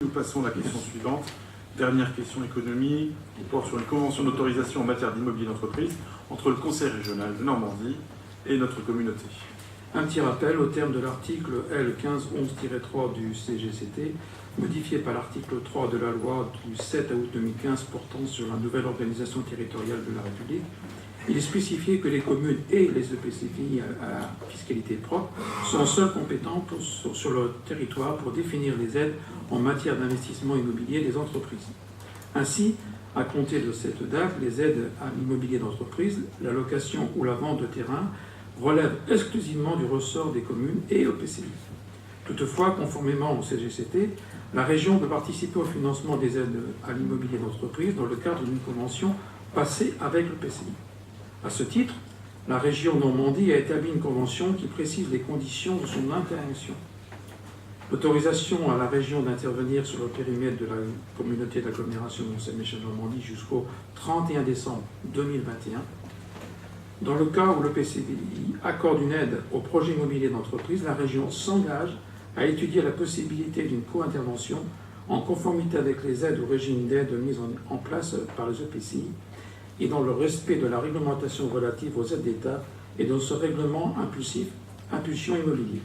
Nous passons à la question suivante. Dernière question économie. On porte sur une convention d'autorisation en matière d'immobilier d'entreprise entre le Conseil régional de Normandie et notre communauté. Un petit rappel au terme de l'article L1511-3 du CGCT, modifié par l'article 3 de la loi du 7 août 2015 portant sur la nouvelle organisation territoriale de la République, il est spécifié que les communes et les EPCI à fiscalité propre sont seuls compétents sur leur territoire pour définir les aides en matière d'investissement immobilier des entreprises. Ainsi, à compter de cette date, les aides à l'immobilier d'entreprise, la location ou la vente de terrain relèvent exclusivement du ressort des communes et EPCI. Toutefois, conformément au CGCT, la région peut participer au financement des aides à l'immobilier d'entreprise dans le cadre d'une convention passée avec l'EPCI. À ce titre, la région Normandie a établi une convention qui précise les conditions de son intervention. L'autorisation à la région d'intervenir sur le périmètre de la communauté d'agglomération Mont-Saint-Michel-Normandie jusqu'au 31 décembre 2021. Dans le cas où le PCI accorde une aide au projet immobilier d'entreprise, la région s'engage à étudier la possibilité d'une co-intervention en conformité avec les aides au régime d'aide mises en place par les EPCI et dans le respect de la réglementation relative aux aides d'État et de ce règlement impulsion immobilier.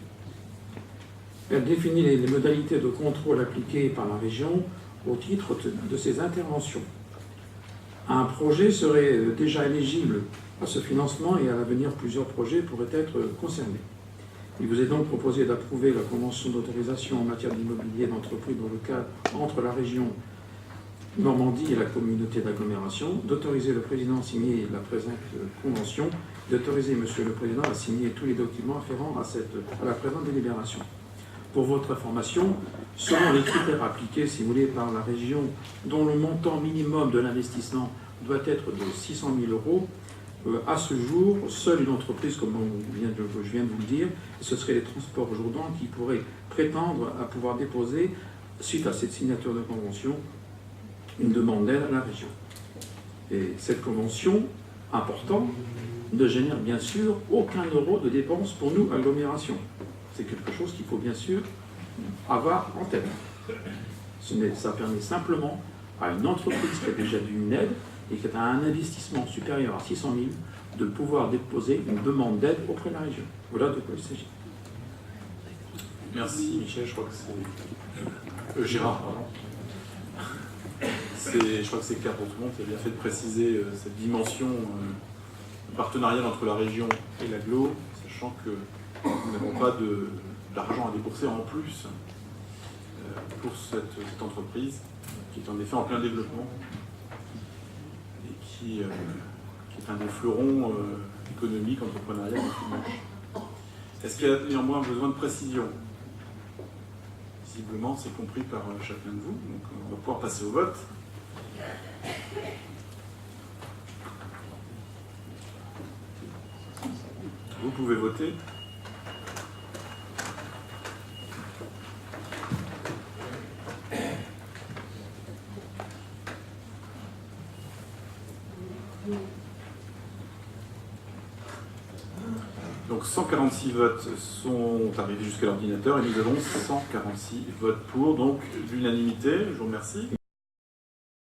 Elle définit les modalités de contrôle appliquées par la région au titre de ses interventions. Un projet serait déjà éligible à ce financement et à l'avenir plusieurs projets pourraient être concernés. Il vous est donc proposé d'approuver la convention d'autorisation en matière d'immobilier d'entreprise dans le cadre entre la région Normandie et la communauté d'agglomération, d'autoriser le président à signer la présente convention, d'autoriser Monsieur le Président à signer tous les documents afférents à la présente délibération. Pour votre information, selon les critères appliqués, si vous voulez, par la région, dont le montant minimum de l'investissement doit être de 600 000 euros, à ce jour, seule une entreprise, comme je viens de vous le dire, ce serait les transports Jourdan qui pourraient prétendre à pouvoir déposer, suite à cette signature de convention, une demande d'aide à la région. Et cette convention, importante, ne génère bien sûr aucun euro de dépenses pour nous, agglomération. C'est quelque chose qu'il faut bien sûr avoir en tête. Ça permet simplement à une entreprise qui a déjà eu une aide et qui a un investissement supérieur à 600 000 de pouvoir déposer une demande d'aide auprès de la région. Voilà de quoi il s'agit. Merci Michel, je crois que c'est... Gérard, pardon. Je crois que c'est clair pour tout le monde, c'est bien fait de préciser cette dimension partenariale entre la région et l'agglo, sachant que nous n'avons pas d'argent à débourser en plus pour cette entreprise qui est en effet en plein développement et qui est un des fleurons économiques, entrepreneurial de Fimage. Est-ce qu'il y a néanmoins besoin de précision? Visiblement, c'est compris par chacun de vous, donc on va pouvoir passer au vote. Vous pouvez voter. Donc 146 votes sont arrivés jusqu'à l'ordinateur et nous avons 146 votes pour, donc l'unanimité. Je vous remercie.